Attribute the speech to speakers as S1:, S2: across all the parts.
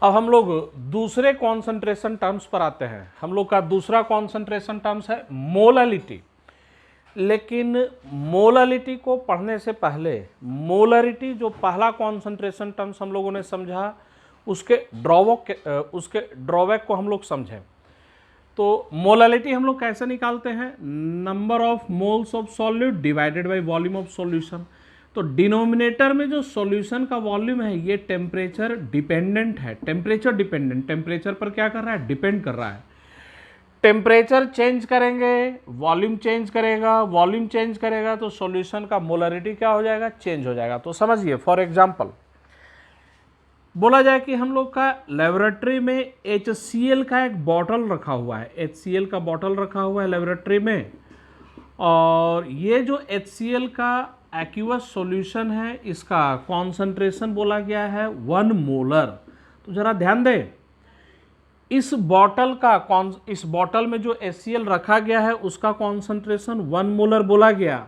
S1: अब हम लोग दूसरे कॉन्सेंट्रेशन टर्म्स पर आते हैं। हम लोग का दूसरा कॉन्सेंट्रेशन टर्म्स है मोलालिटी। लेकिन मोलालिटी को पढ़ने से पहले मोलरिटी जो पहला कॉन्सेंट्रेशन टर्म्स हम लोगों ने समझा, उसके ड्रॉबैक को हम लोग समझें। तो मोलालिटी हम लोग कैसे निकालते हैं? Number of moles of solute divided by volume of solution. तो डिनोमिनेटर में जो सॉल्यूशन का वॉल्यूम है ये टेम्परेचर डिपेंडेंट है, टेम्परेचर डिपेंडेंट, टेम्परेचर पर क्या कर रहा है? डिपेंड कर रहा है। टेम्परेचर चेंज करेंगे, वॉल्यूम चेंज करेगा, वॉल्यूम चेंज करेगा तो सॉल्यूशन का मोलरिटी क्या हो जाएगा? चेंज हो जाएगा। तो समझिए, फॉर एग्जांपल बोला जाए कि हम लोग का लेबोरेटरी में HCl का एक बॉटल रखा हुआ है, HCl का बॉटल रखा हुआ है लेबोरेटरी में, और ये जो HCl का एक्वस सॉल्यूशन है इसका कॉन्सेंट्रेशन बोला गया है 1 मोलर। तो जरा ध्यान दें, इस बॉटल में जो HCl रखा गया है उसका कॉन्सेंट्रेशन 1 मोलर बोला गया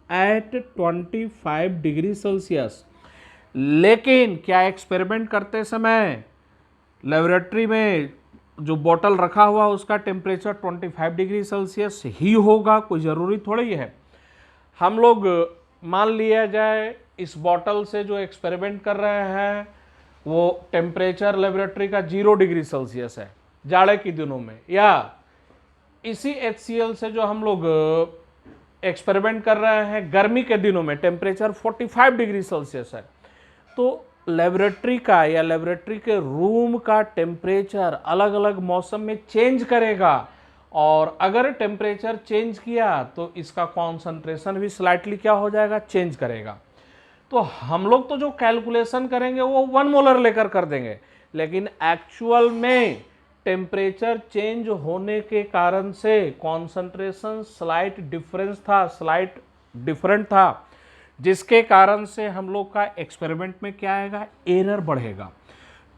S1: एट 25 डिग्री सेल्सियस। लेकिन क्या एक्सपेरिमेंट करते समय लेबोरेटरी में जो बॉटल रखा हुआ उसका टेम्परेचर 25 डिग्री सेल्सियस ही होगा? कोई ज़रूरी थोड़ी है। हम लोग मान लिया जाए इस बॉटल से जो एक्सपेरिमेंट कर रहे हैं वो टेम्परेचर लेबोरेटरी का 0 डिग्री सेल्सियस है जाड़े के दिनों में, या इसी HCl से जो हम लोग एक्सपेरिमेंट कर रहे हैं गर्मी के दिनों में टेम्परेचर 45 डिग्री सेल्सियस है। तो लेबोरेटरी का या लेबोरेटरी के रूम का टेम्परेचर अलग अलग मौसम में चेंज करेगा, और अगर टेम्परेचर चेंज किया तो इसका कॉन्सेंट्रेशन भी स्लाइटली क्या हो जाएगा? चेंज करेगा। तो हम लोग तो जो कैलकुलेशन करेंगे वो 1 मोलर लेकर कर देंगे, लेकिन एक्चुअल में टेम्परेचर चेंज होने के कारण से कॉन्सेंट्रेशन स्लाइट डिफरेंट था, जिसके कारण से हम लोग का एक्सपेरिमेंट में क्या आएगा? एरर बढ़ेगा।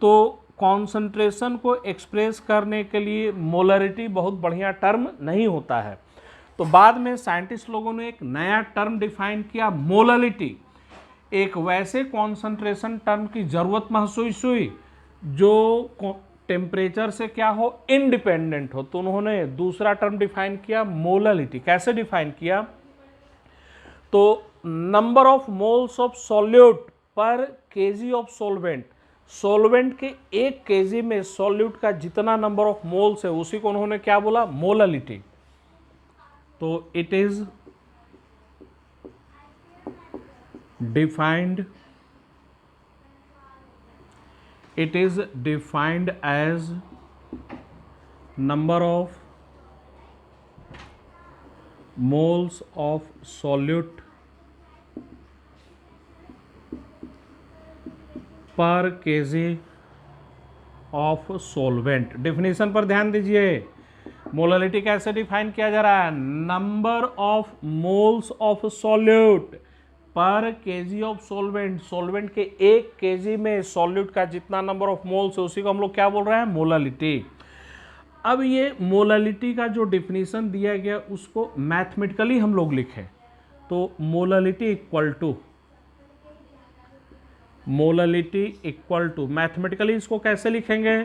S1: तो कॉन्सेंट्रेशन को एक्सप्रेस करने के लिए मोलरिटी बहुत बढ़िया टर्म नहीं होता है। तो बाद में साइंटिस्ट लोगों ने एक नया टर्म डिफाइन किया, मोलरिटी। एक वैसे कॉन्सेंट्रेशन टर्म की जरूरत महसूस हुई जो टेम्परेचर से क्या हो? इंडिपेंडेंट हो। तो उन्होंने दूसरा टर्म डिफाइन किया, मोलरिटी। कैसे डिफाइन किया? तो number of moles of solute per kg of solvent, solvent के 1 केजी में सॉल्यूट का जितना नंबर ऑफ मोल्स है उसी को उन्होंने क्या बोला? मोलरिटी। तो it is defined as number of moles of solute per kg of solvent. Definition पर ध्यान दीजिए, मोलरिटी कैसे डिफाइन किया जा रहा है? Number of moles of solute per kg of solvent, solvent के 1 केजी में सॉल्यूट का जितना नंबर ऑफ मोल्स है उसी को हम लोग क्या बोल रहे हैं? मोलरिटी। अब ये मोलरिटी का जो डिफिनीशन दिया गया उसको मैथमेटिकली हम लोग लिखें तो मोलरिटी इक्वल टू मैथमेटिकली इसको कैसे लिखेंगे?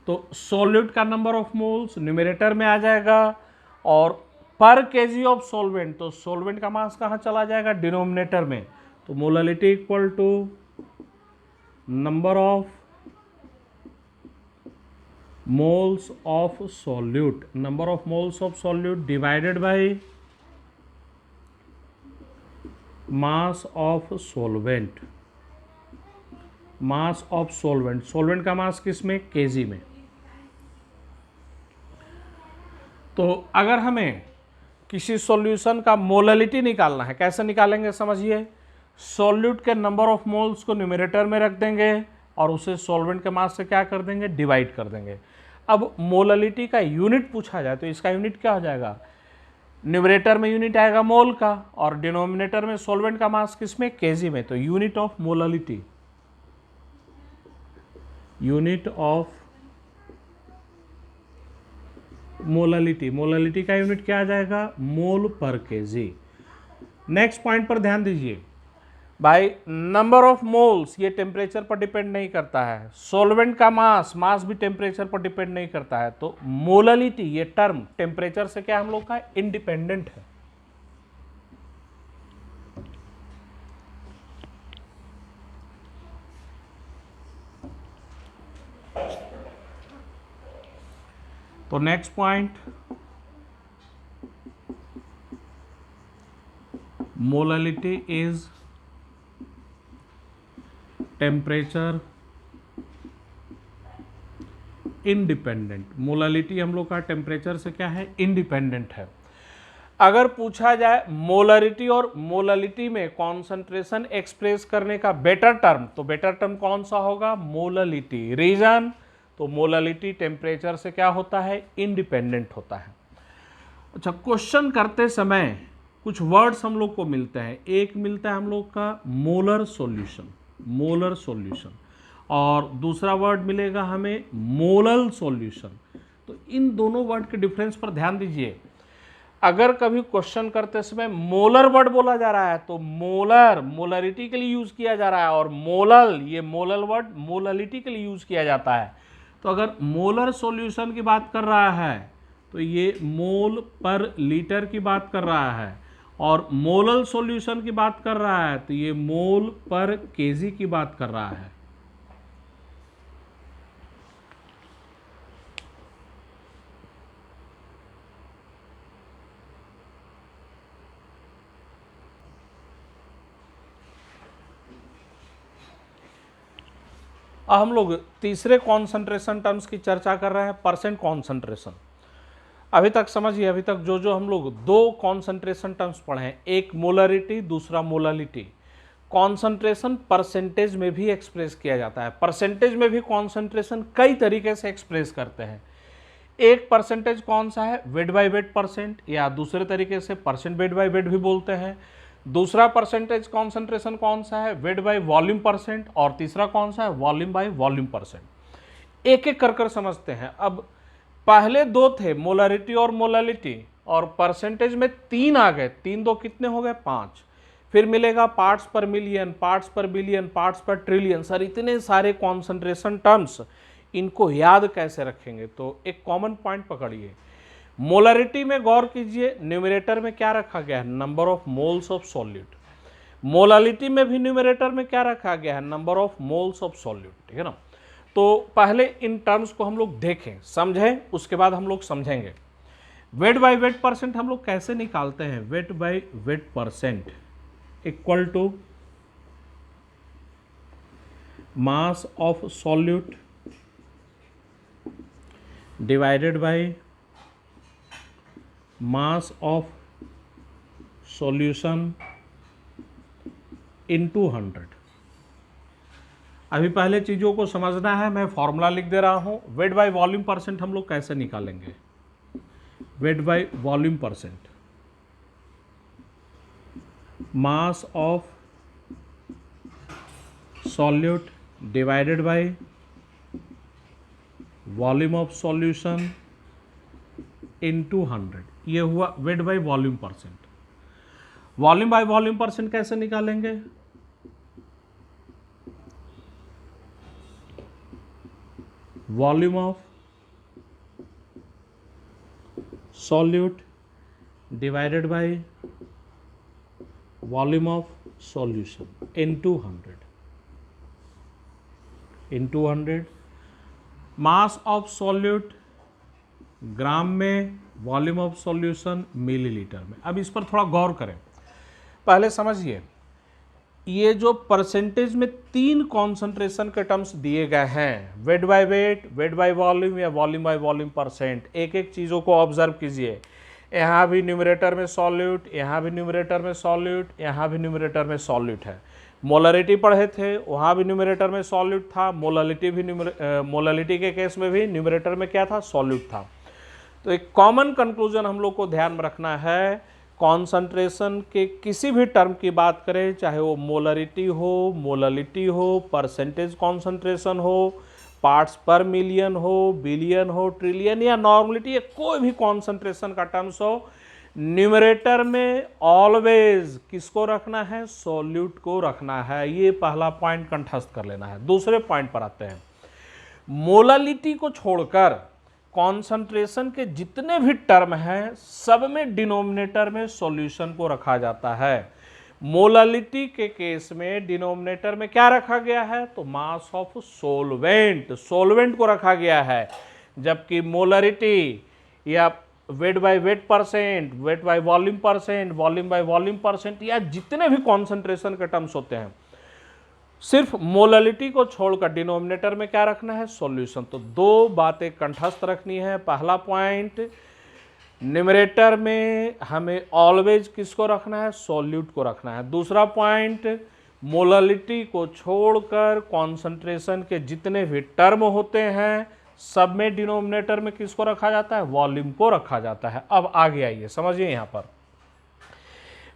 S1: तो सॉल्यूट का नंबर ऑफ मोल्स न्यूमरेटर में आ जाएगा, और पर केजी ऑफ सॉल्वेंट, तो सॉल्वेंट का मास कहाँ चला जाएगा? डिनोमिनेटर में। तो molarity equal to number of moles of solute, number of moles of solute divided by mass of solvent, mass of solvent, solvent का मास किस में? केजी में। तो अगर हमें किसी सॉल्यूशन का मोलरिटी निकालना है, कैसे निकालेंगे? समझिए, सॉल्यूट के नंबर ऑफ मोल्स को न्यूमरेटर में रख देंगे और उसे सॉल्वेंट के मास से क्या कर देंगे? डिवाइड कर देंगे। अब मोलरिटी का यूनिट पूछा जाए तो इसका यूनिट क्या हो जाएगा? न्यूमरेटर में यूनिट आएगा मोल का, और डिनोमिनेटर में सॉल्वेंट का मास किसमें? केजी में। तो unit of molarity, unit of molarity का यूनिट क्या आ जाएगा? मोल पर केजी। नेक्स्ट पॉइंट पर ध्यान दीजिए, भाई नंबर ऑफ मोल्स ये टेम्परेचर पर डिपेंड नहीं करता है, सॉल्वेंट का मास भी टेम्परेचर पर डिपेंड नहीं करता है, तो मोललिटी ये टर्म टेम्परेचर से क्या हम लोग का इंडिपेंडेंट है। तो next point, molality is temperature independent. Molality हम लोग का टेम्परेचर से क्या है, इंडिपेंडेंट है। अगर पूछा जाए मोलरिटी और मोललिटी में कॉन्सेंट्रेशन एक्सप्रेस करने का बेटर टर्म, तो बेटर टर्म कौन सा होगा, मोललिटी। रीजन, तो मोललिटी टेम्परेचर से क्या होता है, इंडिपेंडेंट होता है। अच्छा, क्वेश्चन करते समय कुछ वर्ड्स हम लोग को मिलते हैं। एक मिलता है हम लोग का मोलर सॉल्यूशन, मोलर सॉल्यूशन, और दूसरा वर्ड मिलेगा हमें मोलल सॉल्यूशन। तो इन दोनों वर्ड के डिफरेंस पर ध्यान दीजिए। अगर कभी क्वेश्चन करते समय मोलर वर्ड बोला जा रहा है तो मोलर मोलरिटी के लिए यूज किया जा रहा है, और मोलल ये मोलल वर्ड मोललिटी के लिए यूज किया जाता है। तो अगर मोलर सॉल्यूशन की बात कर रहा है तो ये मोल पर लीटर की बात कर रहा है, और मोलल सॉल्यूशन की बात कर रहा है तो ये मोल पर केजी की बात कर रहा है। अब हम लोग तीसरे कॉन्सेंट्रेशन टर्म्स की चर्चा कर रहे हैं, परसेंट कॉन्सेंट्रेशन। अभी तक समझिए, अभी तक जो जो हम लोग दो कॉन्सेंट्रेशन टर्म्स पढ़े हैं, एक मोलरिटी दूसरा मोललिटी, कॉन्सेंट्रेशन परसेंटेज में भी एक्सप्रेस किया जाता है। परसेंटेज में भी कॉन्सेंट्रेशन कई तरीके से एक्सप्रेस करते हैं। एक परसेंटेज कौन सा है, वेट बाय वेट परसेंट, या दूसरे तरीके से परसेंट वेट बाय वेट भी बोलते हैं। दूसरा परसेंटेज कॉन्सेंट्रेशन कौन सा है, वेट बाय वॉल्यूम परसेंट, और तीसरा कौन सा है, वॉल्यूम बाय वॉल्यूम परसेंट। एक एक कर समझते हैं। अब पहले दो थे मोलरिटी और मोललिटी, और परसेंटेज में तीन आ गए, तीन दो कितने हो गए, 5। फिर मिलेगा पार्ट्स पर मिलियन, पार्ट्स पर बिलियन, पार्ट्स पर ट्रिलियन। सर इतने सारे कॉन्सेंट्रेशन टर्म्स, इनको याद कैसे रखेंगे। तो एक कॉमन पॉइंट पकड़िए, मोलरिटी में गौर कीजिए, न्यूमरेटर में क्या रखा गया है, number of moles of solute. Molality में भी न्यूमरेटर में क्या रखा गया है, number of moles of solute, ठीक है ना। तो पहले इन टर्म्स को हम लोग देखें, समझें, उसके बाद हम लोग समझेंगे। वेट बाय वेट परसेंट हम लोग कैसे निकालते हैं, weight by weight percent equal to mass of solute divided by mass of solution into 100। अभी पहले चीज़ों को समझना है, मैं फॉर्मूला लिख दे रहा हूँ। वेट बाय वॉल्यूम परसेंट हम लोग कैसे निकालेंगे, weight by volume percent, mass of solute divided by volume of solution into 100, ये हुआ weight by volume percent. Volume by volume percent कैसे निकालेंगे, volume of solute divided by volume of solution into 100 mass of solute gram में, volume of solution millilitre में। अब इस पर थोड़ा गौर करें, पहले समझिए, ये जो परसेंटेज में तीन कॉन्सेंट्रेशन के टर्म्स दिए गए हैं, weight by wait, wait by volume या वॉल्यूम बाय वॉल्यूम परसेंट, एक एक चीज़ों को ऑब्जर्व कीजिए। यहाँ भी न्यूमरेटर में सॉल्यूट, यहाँ भी न्यूमरेटर में सॉल्यूट, यहाँ भी न्यूमरेटर में सॉल्यूट है। मोलरिटी पढ़े थे, वहाँ भी न्यूमरेटर में सॉल्यूट था, मोललिटी भी मोललिटी के केस में भी न्यूमरेटर में क्या था, सॉल्यूट था। तो एक कॉमन कंक्लूजन हम लोग को ध्यान में रखना है, कॉन्सेंट्रेशन के किसी भी टर्म की बात करें, चाहे वो मोलरिटी हो, मोललिटी हो, परसेंटेज कॉन्सेंट्रेशन हो, पार्ट्स पर मिलियन हो, बिलियन हो, ट्रिलियन या नॉर्मलिटी, या कोई भी कॉन्सेंट्रेशन का टर्म्स हो, न्यूमरेटर में ऑलवेज किसको रखना है, सॉल्यूट को रखना है। ये पहला पॉइंट कंठस्थ कर लेना है। दूसरे पॉइंट पर आते हैं। मोलालिटी को छोड़कर कॉन्सेंट्रेशन के जितने भी टर्म हैं सब में डिनोमिनेटर में सॉल्यूशन को रखा जाता है। मोलालिटी के केस में डिनोमिनेटर में क्या रखा गया है, तो मास ऑफ सोलवेंट को रखा गया है। जबकि मोलरिटी या wait by weight percent, wait by volume percent, volume by volume percent, या जितने भी कॉन्सेंट्रेशन के टर्म्स होते हैं, सिर्फ मोलालिटी को छोड़कर डिनोमिनेटर में क्या रखना है, सॉल्यूशन। तो दो बातें कंठस्थ रखनी है। पहला पॉइंट, न्यूमरेटर में हमें ऑलवेज किसको रखना है, सॉल्यूट को रखना है। दूसरा पॉइंट, मोलालिटी को छोड़कर कॉन्सेंट्रेशन के जितने भी टर्म होते हैं सब में डिनोमिनेटर में किसको रखा जाता है, वॉल्यूम को रखा जाता है। अब आगे आइए, समझिए यहां पर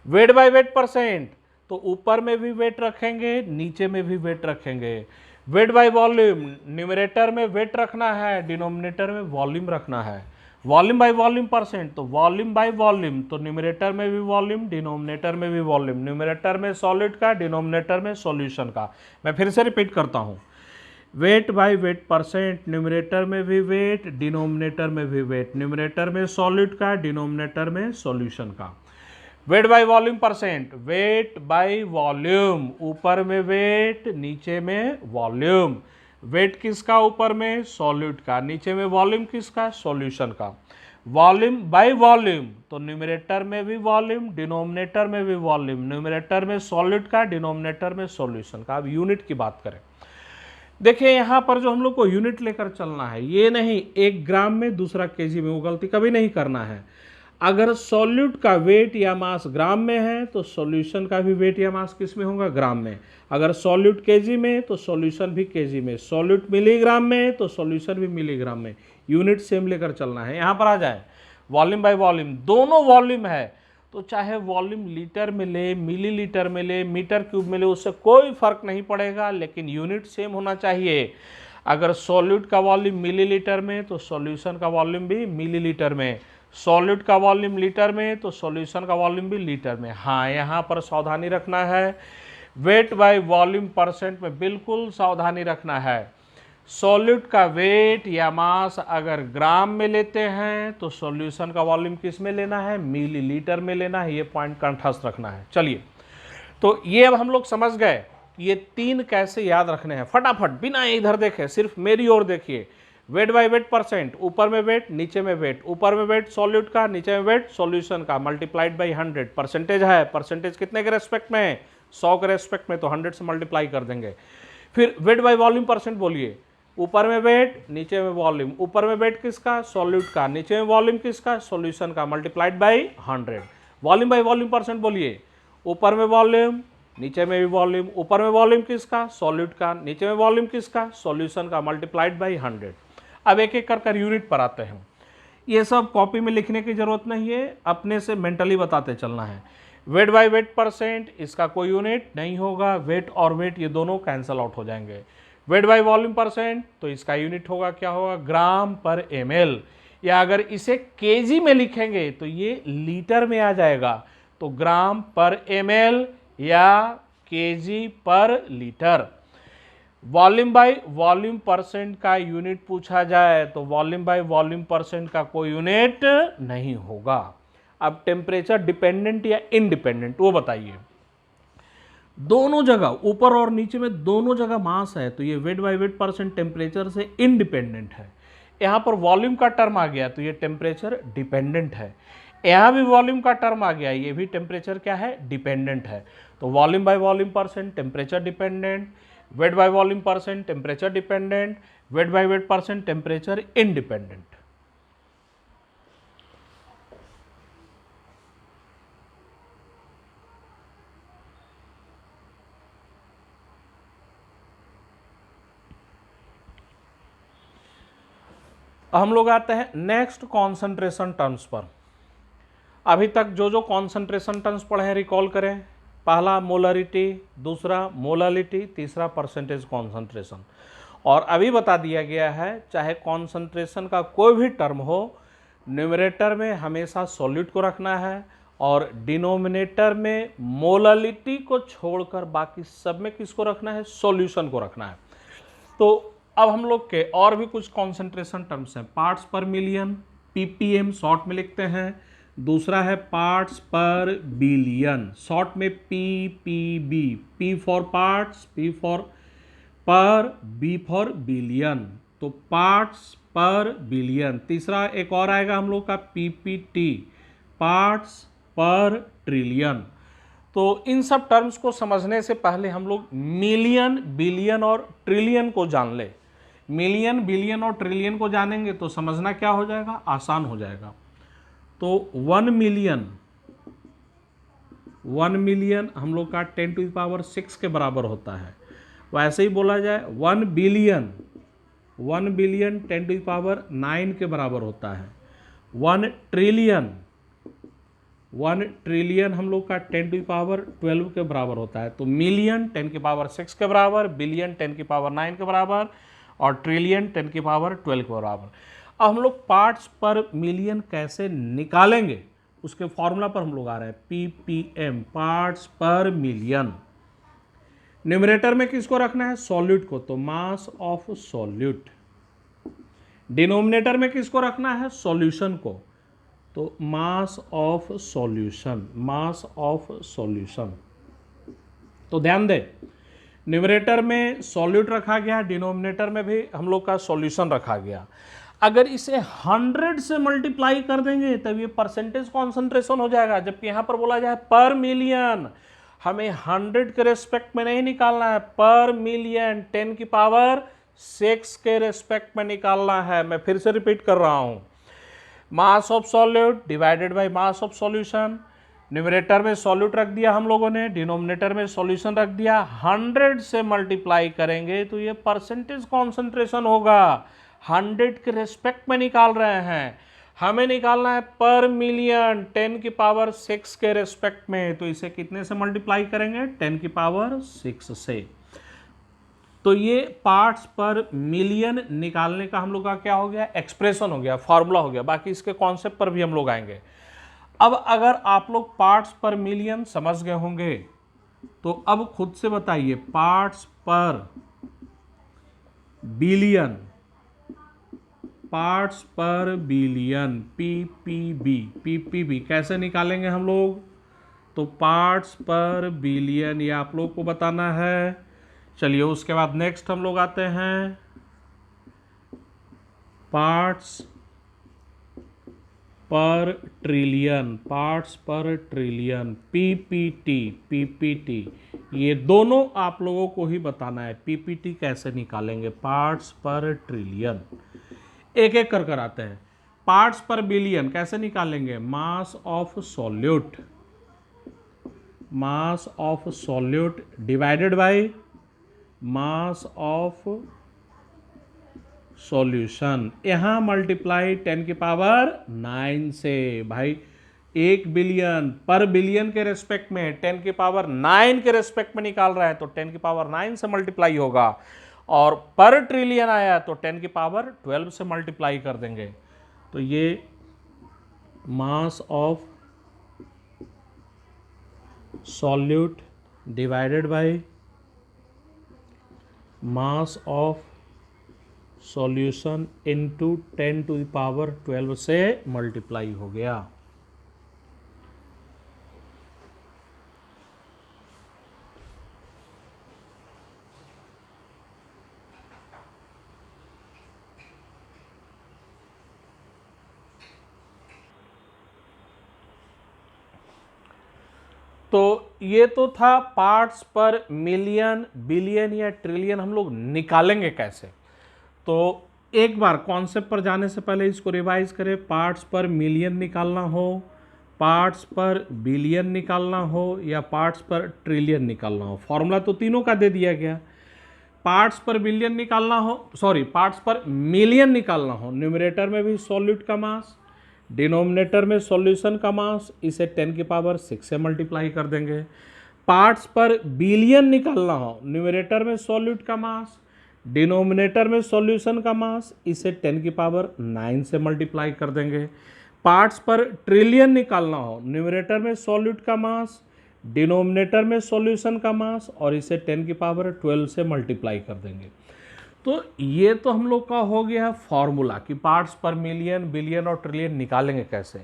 S1: वेट बाय वेट परसेंट, तो ऊपर में भी वेट रखेंगे, नीचे में भी वेट रखेंगे। वेट बाय वॉल्यूम, न्यूमरेटर में वेट रखना है, डिनोमिनेटर में वॉल्यूम रखना है। वॉल्यूम बाय वॉल्यूम परसेंट, तो वॉल्यूम बाय वॉल्यूम, तो न्यूमरेटर में भी वॉल्यूम, डिनोमिनेटर में भी वॉल्यूम। न्यूमरेटर में सॉलिड का, डिनोमिनेटर में सॉल्यूशन का। मैं फिर से रिपीट करता हूं, wait by weight percent, numerator में भी वेट, डिनोमिनेटर में भी वेट। न्यूमरेटर में सॉलिड का, डिनोमिनेटर में सॉल्यूशन का। Wait by volume percent, wait by volume, ऊपर में वेट, नीचे में वॉल्यूम। वेट किसका, ऊपर में सॉल्यूट का, नीचे में वॉल्यूम किसका, सॉल्यूशन का। वॉल्यूम बाय वॉल्यूम, तो न्यूमरेटर में भी वॉल्यूम, डिनोमिनेटर में भी वॉल्यूम। न्यूमरेटर में सॉल्यूट का, डिनोमिनेटर में सॉल्यूशन का। अब यूनिट की बात करें, देखिए यहां पर जो हम लोग को यूनिट लेकर चलना है, ये नहीं 1 ग्राम में दूसरा केजी में, वो गलती कभी नहीं करना है। अगर सॉल्यूट का वेट या मास ग्राम में है तो सॉल्यूशन का भी वेट या मास किस में होगा, ग्राम में। अगर सॉल्यूट केजी में तो सॉल्यूशन भी केजी में। सॉल्यूट मिलीग्राम में तो सॉल्यूशन भी मिलीग्राम में। यूनिट सेम लेकर चलना है। यहाँ पर आ जाए, वॉल्यूम बाय वॉल्यूम, दोनों वॉल्यूम है तो चाहे वॉल्यूम लीटर में ले, मिलीलीटर में ले, मीटर क्यूब में ले, उससे कोई फर्क नहीं पड़ेगा, लेकिन यूनिट सेम होना चाहिए। अगर सॉल्यूट का वॉल्यूम मिलीलीटर में तो सॉल्यूशन का वॉल्यूम भी मिलीलीटर में। सॉलिड का वॉल्यूम लीटर में तो सॉल्यूशन का वॉल्यूम भी लीटर में। हाँ, यहाँ पर सावधानी रखना है, वेट बाय वॉल्यूम परसेंट में बिल्कुल सावधानी रखना है। सॉलिड का वेट या मास अगर ग्राम में लेते हैं तो सॉल्यूशन का वॉल्यूम किस में लेना है, मिलीलीटर में लेना है। ये पॉइंट कंठस्थ रखना है। चलिए, तो ये अब हम लोग समझ गए ये 3 कैसे याद रखने हैं। फटाफट बिना इधर देखे सिर्फ मेरी ओर देखिए। वेट बाय वेट परसेंट, ऊपर में वेट, नीचे में वेट। ऊपर में वेट सॉल्यूट का, नीचे में वेट सॉल्यूशन का, मल्टीप्लाइड बाय 100। परसेंटेज है, परसेंटेज कितने के रेस्पेक्ट में, 100 के रेस्पेक्ट में, तो 100 से मल्टीप्लाई कर देंगे। फिर वेट बाय वॉल्यूम परसेंट बोलिए, ऊपर में वेट, नीचे में वॉल्यूम। ऊपर में वेट किसका, सॉल्यूट का, नीचे में वॉल्यूम किसका, सॉल्यूशन का, multiplied by 100। Volume by volume percent बोलिए, ऊपर में वॉल्यूम, नीचे में भी वॉल्यूम। ऊपर में वॉल्यूम किसका, सॉल्यूट का, नीचे में वॉल्यूम किसका, सॉल्यूशन का, मल्टीप्लाइड बाय 100। अब एक एक कर यूनिट पर आते हैं। ये सब कॉपी में लिखने की जरूरत नहीं है, अपने से मेंटली बताते चलना है। वेट बाय वेट परसेंट, इसका कोई यूनिट नहीं होगा। वेट और वेट ये दोनों कैंसल आउट हो जाएंगे। वेट बाय वॉल्यूम परसेंट, तो इसका यूनिट होगा, क्या होगा, ग्राम पर ml। या अगर इसे केजी में लिखेंगे तो ये लीटर में आ जाएगा, तो ग्राम पर ml या केजी पर litre. Volume by volume percent का यूनिट पूछा जाए तो वॉल्यूम बाय वॉल्यूम परसेंट का कोई यूनिट नहीं होगा। अब टेम्परेचर डिपेंडेंट या इनडिपेंडेंट वो बताइए। दोनों जगह ऊपर और नीचे में दोनों जगह मास है, तो ये wait by weight percent temperature से इनडिपेंडेंट है। यहाँ पर वॉल्यूम का टर्म आ गया तो ये टेम्परेचर डिपेंडेंट है। यहाँ भी वॉल्यूम का टर्म आ गया, ये भी टेम्परेचर क्या है, डिपेंडेंट है। तो volume by volume percent temperature dependent, wait by volume percent temperature dependent, wait by weight percent temperature independent. हम लोग आते हैं नेक्स्ट कॉन्सेंट्रेशन टर्म्स पर। अभी तक जो जो कॉन्सेंट्रेशन टर्म्स पढ़े हैं रिकॉल करें। पहला मोलरिटी, दूसरा मोलालिटी, तीसरा परसेंटेज कॉन्सेंट्रेशन। और अभी बता दिया गया है चाहे कॉन्सेंट्रेशन का कोई भी टर्म हो, न्यूमरेटर में हमेशा सॉल्यूट को रखना है और डिनोमिनेटर में मोलालिटी को छोड़कर बाकी सब में किसको रखना है, सॉल्यूशन को रखना है। तो अब हम लोग के और भी कुछ कॉन्सेंट्रेशन टर्म्स हैं। पार्ट्स पर मिलियन, पीपीएम शॉर्ट में लिखते हैं। दूसरा है पार्ट्स पर बिलियन, शॉर्ट में PPB, P for parts, P for पर, बी फॉर बिलियन। तो पार्ट्स पर बिलियन। तीसरा एक और आएगा हम लोग का पीपीटी, पार्ट्स पर ट्रिलियन। तो इन सब टर्म्स को समझने से पहले हम लोग मिलियन, बिलियन और ट्रिलियन को जान ले। मिलियन, बिलियन और ट्रिलियन को जानेंगे तो समझना क्या हो जाएगा, आसान हो जाएगा। तो 1 मिलियन हम लोग का 10⁻6 के बराबर होता है। वैसे ही बोला जाए 1 बिलियन 10⁹ के बराबर होता है। 1 ट्रिलियन हम लोग का 10⁻12 के बराबर होता है। तो मिलियन 10⁻6 के बराबर, बिलियन 10⁻9 के बराबर और ट्रिलियन 10⁻12 के बराबर। अब हम लोग पार्ट्स पर मिलियन कैसे निकालेंगे उसके फॉर्मूला पर हम लोग आ रहे हैं। पीपीएम, पार्ट्स पर मिलियन। न्यूमरेटर में किसको रखना है, सॉल्यूट को, तो मास ऑफ सॉल्यूट। डिनोमिनेटर में किसको रखना है, सॉल्यूशन को, तो मास of solution, mass of solution. तो ध्यान दे, न्यूमरेटर में सॉल्यूट रखा गया, डिनोमिनेटर में भी हम लोग का सॉल्यूशन रखा गया। अगर इसे 100 से मल्टीप्लाई कर देंगे तब ये परसेंटेज कॉन्सेंट्रेशन हो जाएगा। जबकि यहां पर बोला जाए पर मिलियन, हमें 100 के रेस्पेक्ट में नहीं निकालना है, पर मिलियन 10⁻6 के रेस्पेक्ट में निकालना है। मैं फिर से रिपीट कर रहा हूं, मास of solute divided by mass of solution. Numerator में सॉल्यूट रख दिया हम लोगों ने, डिनोमिनेटर में सॉल्यूशन रख दिया। 100 से मल्टीप्लाई करेंगे तो ये परसेंटेज कॉन्सेंट्रेशन होगा। 100 के रेस्पेक्ट में निकाल रहे हैं, हमें निकालना है पर मिलियन 10⁻6 के रेस्पेक्ट में। तो इसे कितने से मल्टीप्लाई करेंगे, 10⁻6 से। तो ये पार्ट्स पर मिलियन निकालने का हम लोग का क्या हो गया, एक्सप्रेशन हो गया, फॉर्मूला हो गया। बाकी इसके कॉन्सेप्ट पर भी हम लोग आएंगे। अब अगर आप लोग पार्ट्स पर मिलियन समझ गए होंगे तो अब खुद से बताइए, पार्ट्स पर बिलियन, पार्ट्स पर बिलियन, पीपीबी कैसे निकालेंगे हम लोग, तो पार्ट्स पर बिलियन ये आप लोग को बताना है। चलिए उसके बाद नेक्स्ट हम लोग आते हैं पार्ट्स पर ट्रिलियन, पार्ट्स पर ट्रिलियन, पीपीटी ये दोनों आप लोगों को ही बताना है। पीपीटी कैसे निकालेंगे, पार्ट्स पर ट्रिलियन। एक एक कर कर आते हैं। पार्ट्स पर बिलियन कैसे निकालेंगे, मास of solute, mass of solute divided by mass of solution. यहां मल्टीप्लाई 10⁻9 से। भाई 1 बिलियन पर बिलियन के रेस्पेक्ट में 10⁻9 के रेस्पेक्ट में निकाल रहा है तो 10⁻9 से मल्टीप्लाई होगा। और पर ट्रिलियन आया तो 10⁻12 से मल्टीप्लाई कर देंगे। तो ये मास of solute divided by mass of solution into 10⁻12 से मल्टीप्लाई हो गया। तो ये तो था पार्ट्स पर मिलियन, बिलियन या ट्रिलियन हम लोग निकालेंगे कैसे। तो एक बार कॉन्सेप्ट पर जाने से पहले इसको रिवाइज करें। पार्ट्स पर मिलियन निकालना हो, पार्ट्स पर बिलियन निकालना हो या पार्ट्स पर ट्रिलियन निकालना हो, फॉर्मूला तो तीनों का दे दिया गया। पार्ट्स पर बिलियन निकालना हो, सॉरी पार्ट्स पर मिलियन निकालना हो, न्यूमरेटर में भी सॉल्यूट का मास, डिनोमिनेटर में सॉल्यूशन का मास, इसे 10⁻6 से मल्टीप्लाई कर देंगे। पार्ट्स पर बिलियन निकालना हो, न्यूमरेटर में सॉल्यूट का मास, डिनोमिनेटर में सॉल्यूशन का मास, इसे 10⁻9 से मल्टीप्लाई कर देंगे। पार्ट्स पर ट्रिलियन निकालना हो, न्यूमरेटर में सॉल्यूट का मास, डिनोमिनेटर में सॉल्यूशन का मास, और इसे 10⁻12 से मल्टीप्लाई कर देंगे। तो ये तो हम लोग का हो गया फॉर्मूला कि पार्ट्स पर मिलियन, बिलियन और ट्रिलियन निकालेंगे कैसे।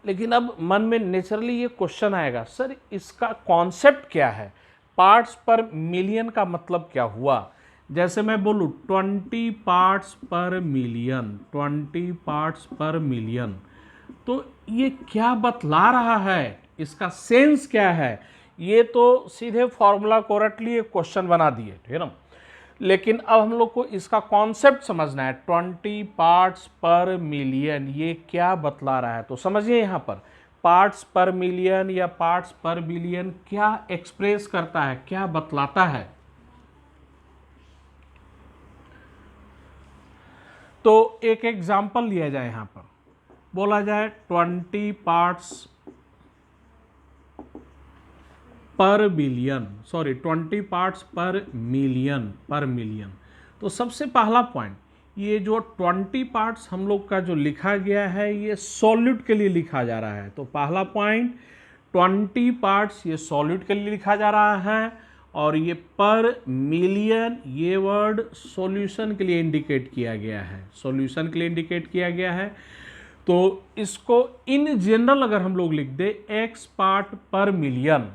S1: लेकिन अब मन में नेचुरली ये क्वेश्चन आएगा, सर इसका कॉन्सेप्ट क्या है, पार्ट्स पर मिलियन का मतलब क्या हुआ। जैसे मैं बोलूँ 20 पार्ट्स पर मिलियन, 20 पार्ट्स पर मिलियन, तो ये क्या बतला रहा है, इसका सेंस क्या है। ये तो सीधे फॉर्मूला करेक्टली एक क्वेश्चन बना दिए, ठीक है ना। लेकिन अब हम लोग को इसका कॉन्सेप्ट समझना है, 20 पार्ट्स पर मिलियन ये क्या बतला रहा है। तो समझिए यहाँ पर पार्ट्स पर मिलियन या पार्ट्स पर बिलियन क्या एक्सप्रेस करता है, क्या बतलाता है। तो एक एग्जाम्पल लिया जाए, यहाँ पर बोला जाए 20 पार्ट्स पर बिलियन, सॉरी 20 पार्ट्स पर मिलियन। तो सबसे पहला पॉइंट, ये जो 20 पार्ट्स हम लोग का जो लिखा गया है ये सॉल्यूट के लिए लिखा जा रहा है। तो पहला पॉइंट 20 पार्ट्स ये सॉल्यूट के लिए लिखा जा रहा है, और ये पर मिलियन ये वर्ड सॉल्यूशन के लिए इंडिकेट किया गया है, सॉल्यूशन के लिए इंडिकेट किया गया है। तो इसको इन जनरल अगर हम लोग लिख दे x पार्ट पर मिलियन,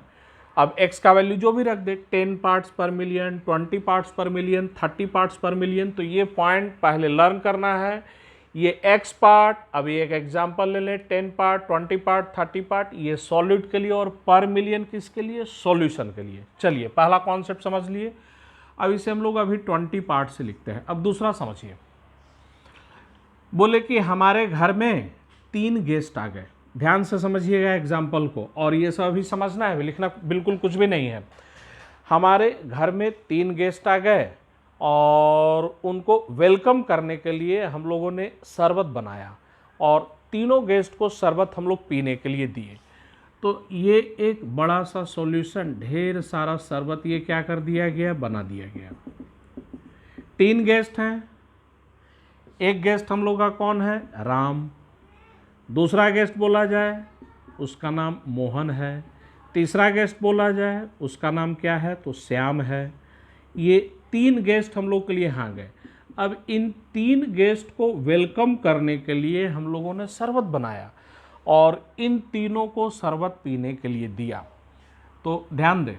S1: अब x का वैल्यू जो भी रख दे, 10 पार्ट्स पर मिलियन, 20 पार्ट्स पर मिलियन, 30 पार्ट्स पर मिलियन, तो ये पॉइंट पहले लर्न करना है। ये x पार्ट, अभी एक एग्जांपल ले लें, 10 पार्ट, 20 पार्ट, 30 पार्ट, ये सॉल्यूट के लिए, और पर मिलियन किसके लिए, सॉल्यूशन के लिए। चलिए पहला कॉन्सेप्ट समझ लिए। अब इसे हम लोग अभी 20 पार्ट से लिखते हैं। अब दूसरा समझिए, बोले कि हमारे घर में 3 गेस्ट आ गए। ध्यान से समझिएगा एग्जाम्पल को, और ये सब अभी समझना है, लिखना बिल्कुल कुछ भी नहीं है। हमारे घर में 3 गेस्ट आ गए और उनको वेलकम करने के लिए हम लोगों ने शरबत बनाया, और तीनों गेस्ट को शरबत हम लोग पीने के लिए दिए। तो ये एक बड़ा सा सॉल्यूशन, ढेर सारा शरबत ये क्या कर दिया गया, बना दिया गया। 3 गेस्ट हैं, एक गेस्ट हम लोग का कौन है, राम। दूसरा गेस्ट बोला जाए उसका नाम मोहन है। तीसरा गेस्ट बोला जाए उसका नाम क्या है, तो श्याम है। ये 3 गेस्ट हम लोग के लिए यहाँ गए। अब इन 3 गेस्ट को वेलकम करने के लिए हम लोगों ने शरबत बनाया और इन तीनों को शरबत पीने के लिए दिया। तो ध्यान दें,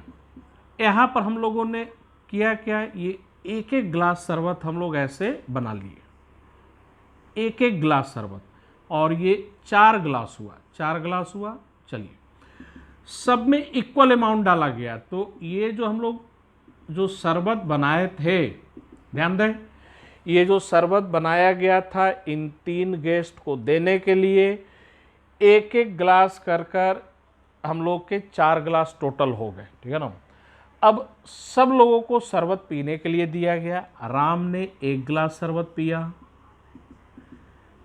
S1: यहाँ पर हम लोगों ने किया क्या, ये एक एक ग्लास शरबत हम लोग ऐसे बना लिए, एक एक ग्लास शरबत, और ये 4 ग्लास हुआ, 4 ग्लास हुआ। चलिए सब में इक्वल अमाउंट डाला गया। तो ये जो हम लोग जो शरबत बनाए थे, ध्यान दें, ये जो शरबत बनाया गया था इन 3 गेस्ट को देने के लिए, एक एक ग्लास कर कर हम लोग के 4 ग्लास टोटल हो गए, ठीक है ना। अब सब लोगों को शरबत पीने के लिए दिया गया। राम ने 1 ग्लास शरबत पिया,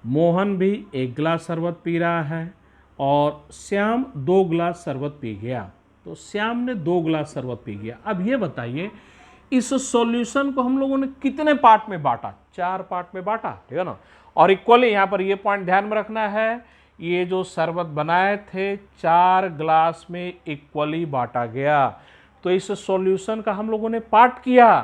S1: मोहन भी 1 ग्लास शरबत पी रहा है, और श्याम 2 ग्लास शरबत पी गया। तो श्याम ने 2 ग्लास शरबत पी गया। अब ये बताइए इस सॉल्यूशन को हम लोगों ने कितने पार्ट में बांटा, 4 पार्ट में बांटा, ठीक है ना। और इक्वली यहाँ पर ये पॉइंट ध्यान में रखना है, ये जो शरबत बनाए थे 4 ग्लास में इक्वली बांटा गया। तो इस सॉल्यूशन का हम लोगों ने पार्ट किया,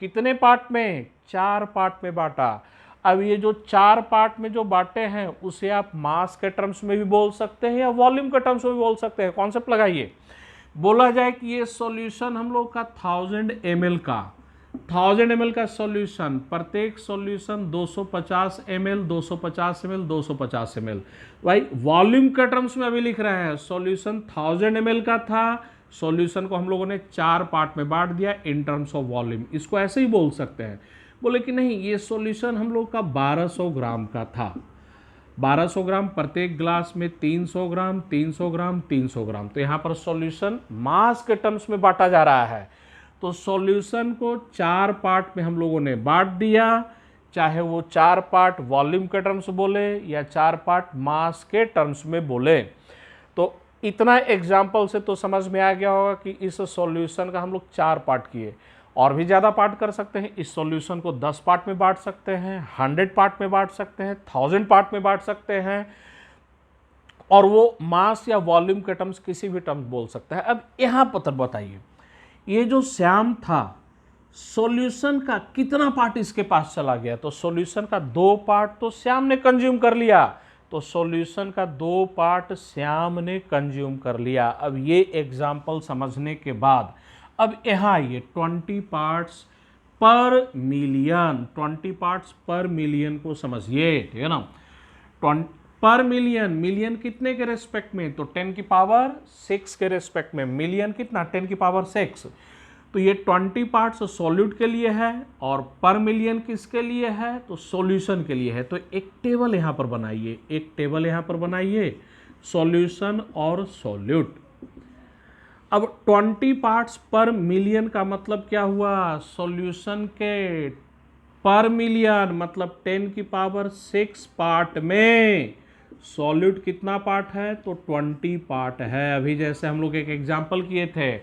S1: कितने पार्ट में, 4 पार्ट में बांटा। अब ये जो 4 पार्ट में जो बांटे हैं उसे आप मास के टर्म्स में भी बोल सकते हैं या वॉल्यूम के टर्म्स में भी बोल सकते हैं। कॉन्सेप्ट लगाइए, बोला जाए कि ये सॉल्यूशन हम लोग का 1000 ml का, 1000 ml का सॉल्यूशन, प्रत्येक सॉल्यूशन 250 ml, 250 ml, 250 ml। भाई वॉल्यूम के टर्म्स में अभी लिख रहे हैं, सॉल्यूशन 1000 ml का था, सॉल्यूशन को हम लोगों ने 4 पार्ट में बांट दिया इन टर्म्स ऑफ वॉल्यूम। इसको ऐसे ही बोल सकते हैं। बोले कि नहीं, ये सॉल्यूशन हम लोग का 1200 ग्राम का था, 1200 ग्राम, प्रत्येक ग्लास में 300 ग्राम, 300 ग्राम, 300 ग्राम। तो यहाँ पर सॉल्यूशन मास के टर्म्स में बांटा जा रहा है। तो सॉल्यूशन को 4 पार्ट में हम लोगों ने बांट दिया, चाहे वो 4 पार्ट वॉल्यूम के टर्म्स बोले या 4 पार्ट मास के टर्म्स में बोले। तो इतना एग्जाम्पल से तो समझ में आ गया होगा कि इस सॉल्यूशन का हम लोग 4 पार्ट किए। और भी ज़्यादा पार्ट कर सकते हैं, इस सॉल्यूशन को 10 पार्ट में बांट सकते हैं, 100 पार्ट में बांट सकते हैं, 1000 पार्ट में बांट सकते हैं, और वो मास या वॉल्यूम के टर्म्स किसी भी टर्म्स बोल सकता है। अब यहाँ पर बताइए, ये जो श्याम था, सॉल्यूशन का कितना पार्ट इसके पास चला गया? तो सॉल्यूशन का 2 पार्ट तो श्याम ने कंज्यूम कर लिया, तो सॉल्यूशन का 2 पार्ट श्याम ने कंज्यूम कर लिया। अब ये एग्जाम्पल समझने के बाद अब यहाँ आइए, 20 पार्ट्स पर मिलियन, 20 पार्ट्स पर मिलियन को समझिए, ठीक है ना। पर मिलियन, मिलियन कितने के रेस्पेक्ट में? तो 10 की पावर 6 के रेस्पेक्ट में। मिलियन कितना? 10 की पावर 6। तो ये 20 पार्ट्स सॉल्यूट के लिए है और पर मिलियन किसके लिए है? तो सॉल्यूशन के लिए है। तो एक टेबल यहाँ पर बनाइए, एक टेबल यहाँ पर बनाइए, सॉल्यूशन और सॉल्यूट। अब 20 पार्ट्स पर मिलियन का मतलब क्या हुआ? सॉल्यूशन के पर मिलियन मतलब 10 की पावर 6 पार्ट में सॉल्यूट कितना पार्ट है? तो 20 पार्ट है। अभी जैसे हम लोग एक एग्जांपल किए थे,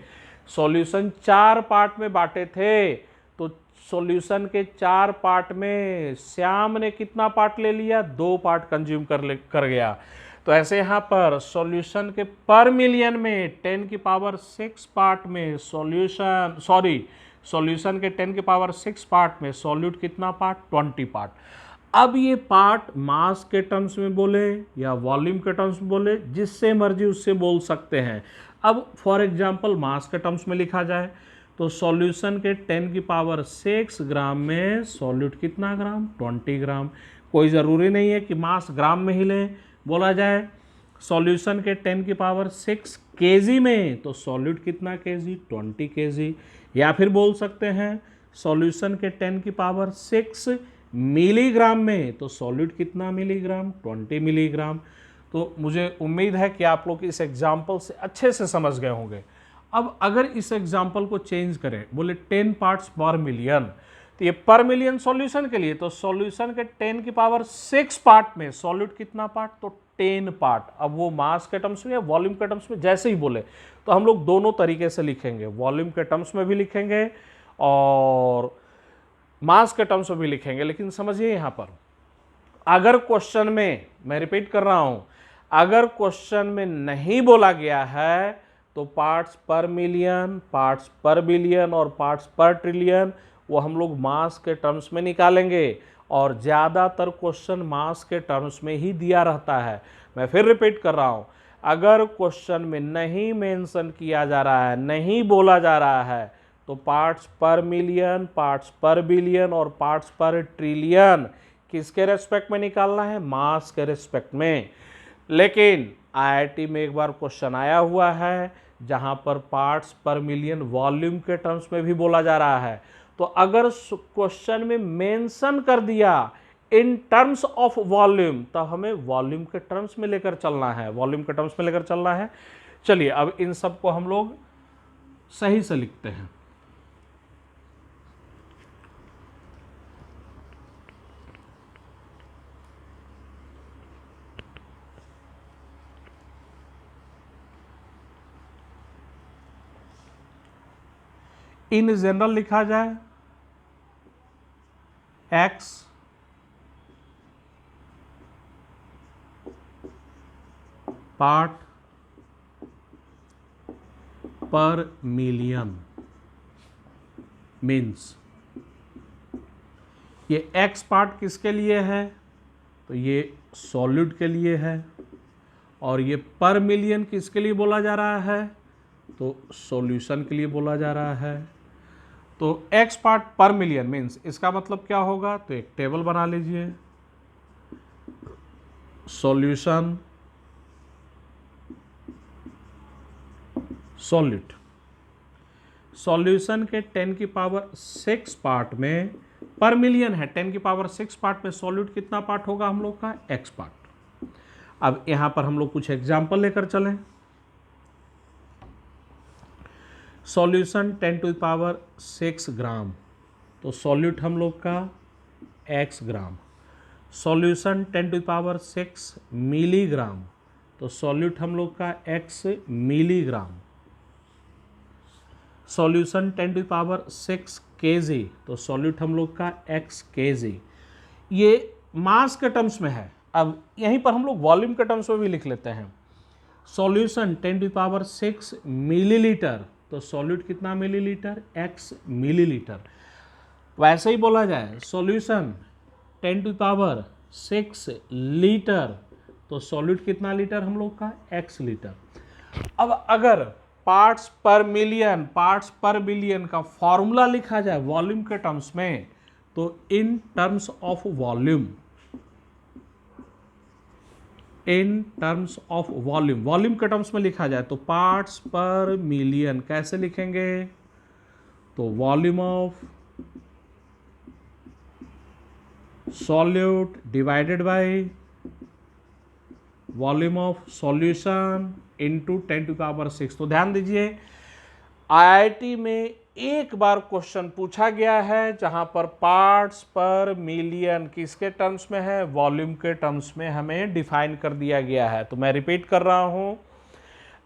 S1: सॉल्यूशन 4 पार्ट में बांटे थे, तो सॉल्यूशन के 4 पार्ट में श्याम ने कितना पार्ट ले लिया? 2 पार्ट कंज्यूम कर गया। तो ऐसे यहाँ पर सॉल्यूशन के पर मिलियन में 10 की पावर 6 पार्ट में सॉल्यूशन के 10 की पावर 6 पार्ट में सॉल्यूट कितना पार्ट? 20 पार्ट। अब ये पार्ट मास के टर्म्स में बोले या वॉल्यूम के टर्म्स में बोले, जिससे मर्जी उससे बोल सकते हैं। अब फॉर एग्जांपल मास के टर्म्स में लिखा जाए तो सॉल्यूशन के 10 की पावर 6 ग्राम में सॉल्यूट कितना ग्राम? 20 ग्राम। कोई ज़रूरी नहीं है कि मास ग्राम में ही लें, बोला जाए सॉल्यूशन के 10 की पावर 6 केजी में तो सॉल्यूट कितना केजी? 20 केजी। या फिर बोल सकते हैं सॉल्यूशन के 10 की पावर 6 मिलीग्राम में तो सॉल्यूट कितना मिलीग्राम? 20 मिलीग्राम। तो मुझे उम्मीद है कि आप लोग इस एग्जाम्पल से अच्छे से समझ गए होंगे। अब अगर इस एग्जाम्पल को चेंज करें, बोले 10 पार्ट्स पर मिलियन, तो ये पर मिलियन सॉल्यूशन के लिए, तो सॉल्यूशन के 10 की पावर 6 पार्ट में सॉल्यूट कितना पार्ट? तो 10 पार्ट। अब वो मास के टर्म्स में या वॉल्यूम के टर्म्स में जैसे ही बोले तो हम लोग दोनों तरीके से लिखेंगे, वॉल्यूम के टर्म्स में भी लिखेंगे और मास के टर्म्स में भी लिखेंगे। लेकिन समझिए यहाँ पर अगर क्वेश्चन में, मैं रिपीट कर रहा हूँ, अगर क्वेश्चन में नहीं बोला गया है तो पार्ट्स पर मिलियन, पार्ट्स पर बिलियन और पार्ट्स पर ट्रिलियन वो हम लोग मास के टर्म्स में निकालेंगे और ज़्यादातर क्वेश्चन मास के टर्म्स में ही दिया रहता है। मैं फिर रिपीट कर रहा हूँ, अगर क्वेश्चन में नहीं मेंशन किया जा रहा है, नहीं बोला जा रहा है, तो पार्ट्स पर मिलियन, पार्ट्स पर बिलियन और पार्ट्स पर ट्रिलियन किसके रेस्पेक्ट में निकालना है? मास के रेस्पेक्ट में। लेकिन आईआईटी में एक बार क्वेश्चन आया हुआ है जहां पर पार्ट्स पर मिलियन वॉल्यूम के टर्म्स में भी बोला जा रहा है, तो अगर क्वेश्चन में मेंशन कर दिया इन टर्म्स ऑफ वॉल्यूम तो हमें वॉल्यूम के टर्म्स में लेकर चलना है, वॉल्यूम के टर्म्स में लेकर चलना है। चलिए अब इन सब को हम लोग सही से लिखते हैं। इन जनरल लिखा जाए x पार्ट पर मिलियन मीन्स ये x पार्ट किसके लिए है? तो ये सॉल्यूट के लिए है और ये पर मिलियन किसके लिए बोला जा रहा है? तो सॉल्यूशन के लिए बोला जा रहा है। तो x पार्ट पर मिलियन मीन्स इसका मतलब क्या होगा? तो एक टेबल बना लीजिए, सॉल्यूशन सॉल्यूट। सॉल्यूशन के 10 की पावर 6 पार्ट में पर मिलियन है, 10 की पावर 6 पार्ट में सॉल्यूट कितना पार्ट होगा हम लोग का? x part. अब यहां पर हम लोग कुछ एग्जाम्पल लेकर चलें। Solution 10 to the power 6 gram तो सॉल्यूट हम लोग का x gram. Solution 10 to the power 6 milligram तो सॉल्यूट हम लोग का x milligram. Solution 10 to the power 6 kg तो सॉल्यूट हम लोग का x केजी। ये मास के टर्म्स में है। अब यहीं पर हम लोग वॉल्यूम के टर्म्स में भी लिख लेते हैं। सॉल्यूशन 10⁶ मिलीलीटर, तो सॉल्यूट कितना मिलीलीटर, x मिलीलीटर। वैसे ही बोला जाए सॉल्यूशन 10⁶ लीटर, तो सॉल्यूट कितना लीटर हम लोग का, x लीटर। अब अगर पार्ट्स पर बिलियन का फॉर्मूला लिखा जाए वॉल्यूम के टर्म्स में, तो इन टर्म्स ऑफ वॉल्यूम, वॉल्यूम के टर्म्स में लिखा जाए तो पार्ट्स पर मिलियन कैसे लिखेंगे, तो volume of solute divided by volume of solution into 10⁶। तो ध्यान दीजिए, आईआईटी में एक बार क्वेश्चन पूछा गया है जहां पर पार्ट्स पर मिलियन किसके टर्म्स में है, वॉल्यूम के टर्म्स में हमें डिफाइन कर दिया गया है। तो मैं रिपीट कर रहा हूं,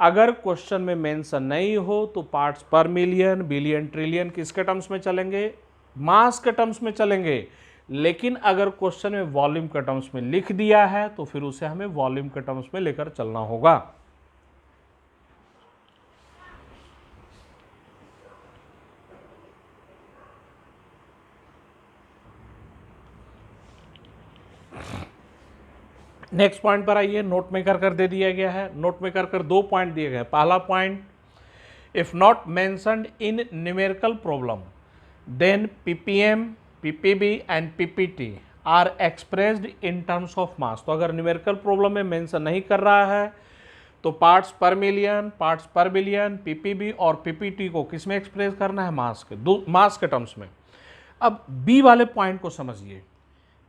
S1: अगर क्वेश्चन में मेंशन नहीं हो तो पार्ट्स पर मिलियन, बिलियन, ट्रिलियन किसके टर्म्स में चलेंगे, मास के टर्म्स में चलेंगे। लेकिन अगर क्वेश्चन में वॉल्यूम के टर्म्स में लिख दिया है तो फिर उसे हमें वॉल्यूम के टर्म्स में लेकर चलना होगा। नेक्स्ट पॉइंट पर आइए, नोट में कर दे दिया गया है। नोट में कर 2 पॉइंट दिए गए। पहला point, if not mentioned in numerical problem then PPM, PPB and PPT are expressed in terms of mass. तो अगर न्यूमेरिकल प्रॉब्लम में मेंशन नहीं कर रहा है तो पार्ट्स पर मिलियन, पार्ट्स पर बिलियन, पीपीबी और पीपीटी को किस में एक्सप्रेस करना है, मास के टर्म्स में। अब बी वाले पॉइंट को समझिए,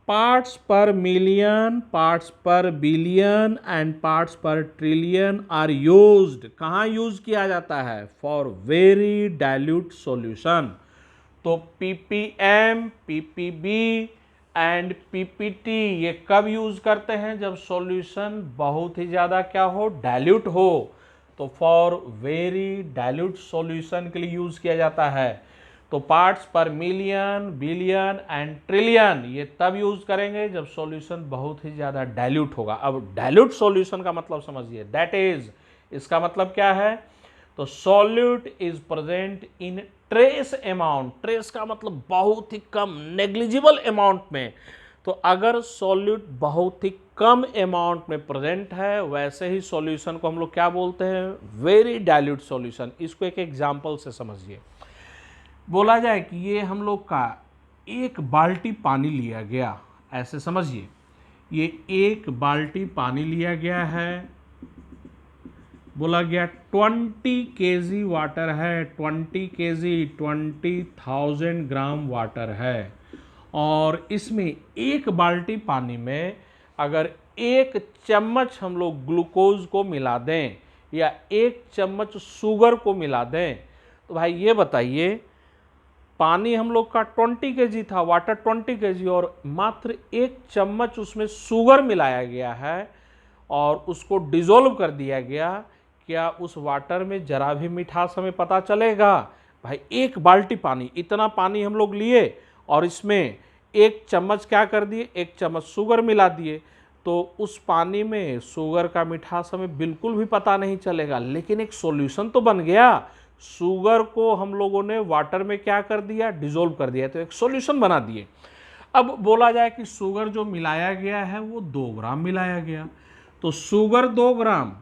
S1: पार्ट्स पर मिलियन, पार्ट्स पर बिलियन एंड पार्ट्स पर ट्रिलियन आर यूज्ड, कहाँ यूज किया जाता है, फॉर वेरी डाइल्यूट सॉल्यूशन। तो पीपीएम, पीपीबी एंड पीपीटी ये कब यूज करते हैं, जब सॉल्यूशन बहुत ही ज़्यादा क्या हो, डाइल्यूट हो। तो फॉर वेरी डाइल्यूट सॉल्यूशन के लिए यूज किया जाता है। तो पार्ट्स पर मिलियन, बिलियन एंड ट्रिलियन ये तब यूज करेंगे जब सॉल्यूशन बहुत ही ज़्यादा डाइल्यूट होगा। अब डाइल्यूट सॉल्यूशन का मतलब समझिए, दैट इज, इसका मतलब क्या है, तो solute is present in trace amount. Trace का मतलब बहुत ही कम, नेग्लिजिबल अमाउंट में। तो अगर सॉल्यूट बहुत ही कम अमाउंट में प्रेजेंट है, वैसे ही सॉल्यूशन को हम लोग क्या बोलते हैं, वेरी डाइल्यूट सॉल्यूशन। इसको एक एग्जांपल से समझिए। बोला जाए कि ये हम लोग का एक बाल्टी पानी लिया गया, ऐसे समझिए, ये एक बाल्टी पानी लिया गया है, बोला गया 20 kg वाटर है, 20 kg 20,000 ग्राम वाटर है। और इसमें एक बाल्टी पानी में अगर 1 चम्मच हम लोग ग्लूकोज को मिला दें या 1 चम्मच शुगर को मिला दें, तो भाई ये बताइए, पानी हम लोग का 20 kg था, वाटर 20 kg, और मात्र 1 चम्मच उसमें शुगर मिलाया गया है और उसको डिसॉल्व कर दिया गया, क्या उस वाटर में जरा भी मिठास हमें पता चलेगा? भाई एक बाल्टी पानी, इतना पानी हम लोग लिए और इसमें 1 चम्मच क्या कर दिए, 1 चम्मच शुगर मिला दिए, तो उस पानी में शुगर का मिठास हमें बिल्कुल भी पता नहीं चलेगा। लेकिन एक सॉल्यूशन तो बन गया, शुगर को हम लोगों ने वाटर में क्या कर दिया, डिसॉल्व कर दिया, तो एक सॉल्यूशन बना दिए। अब बोला जाए कि शुगर जो मिलाया गया है वो 2 ग्राम मिलाया गया, तो शुगर 2 ग्राम,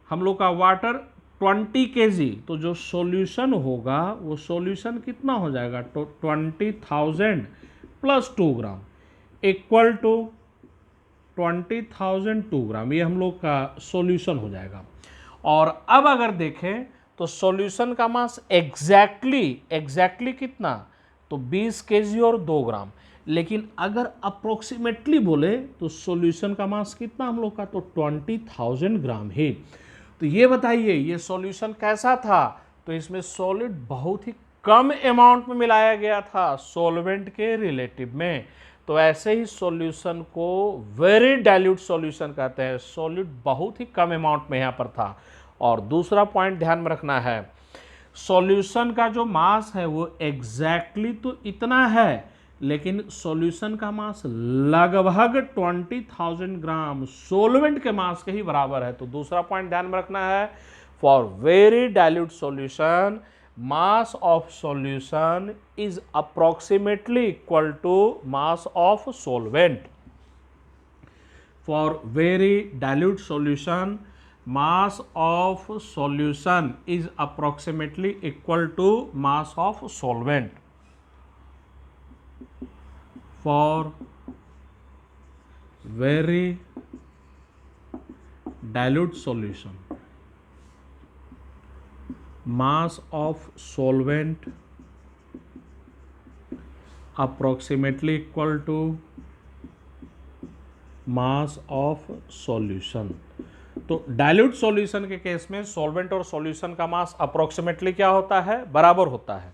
S1: हम लोग का वाटर 20 kg, तो जो सॉल्यूशन होगा वो सॉल्यूशन कितना हो जाएगा, तो 20,000 प्लस 2 ग्राम इक्वल टू 20,000 2 ग्राम, ये हम लोग का सॉल्यूशन हो जाएगा। और अब अगर देखें तो सॉल्यूशन का मास एग्जैक्टली कितना, तो 20 kg और 2 ग्राम। लेकिन अगर अप्रोक्सीमेटली बोले तो सॉल्यूशन का मास कितना हम लोग का, तो 20,000 ग्राम ही। तो ये बताइए ये सॉल्यूशन कैसा था, तो इसमें सॉलिड बहुत ही कम अमाउंट में मिलाया गया था सॉल्वेंट के रिलेटिव में। तो ऐसे ही सॉल्यूशन को वेरी डाइल्यूट सॉल्यूशन कहते हैं, सॉलिड बहुत ही कम अमाउंट में यहाँ पर था। और दूसरा पॉइंट ध्यान में रखना है, सॉल्यूशन का जो मास है वो एग्जैक्टली तो इतना है, लेकिन सॉल्यूशन का मास लगभग 20,000 ग्राम सोलवेंट के मास के ही बराबर है। तो दूसरा पॉइंट ध्यान में रखना है, for very dilute solution mass of solution is approximately equal to mass of solvent. For very dilute solution mass of solution is approximately equal to mass of solvent. For very dilute solution, mass of solvent approximately equal to mass of solution. तो dilute solution के case में solvent और solution का मास approximately क्या होता है, बराबर होता है।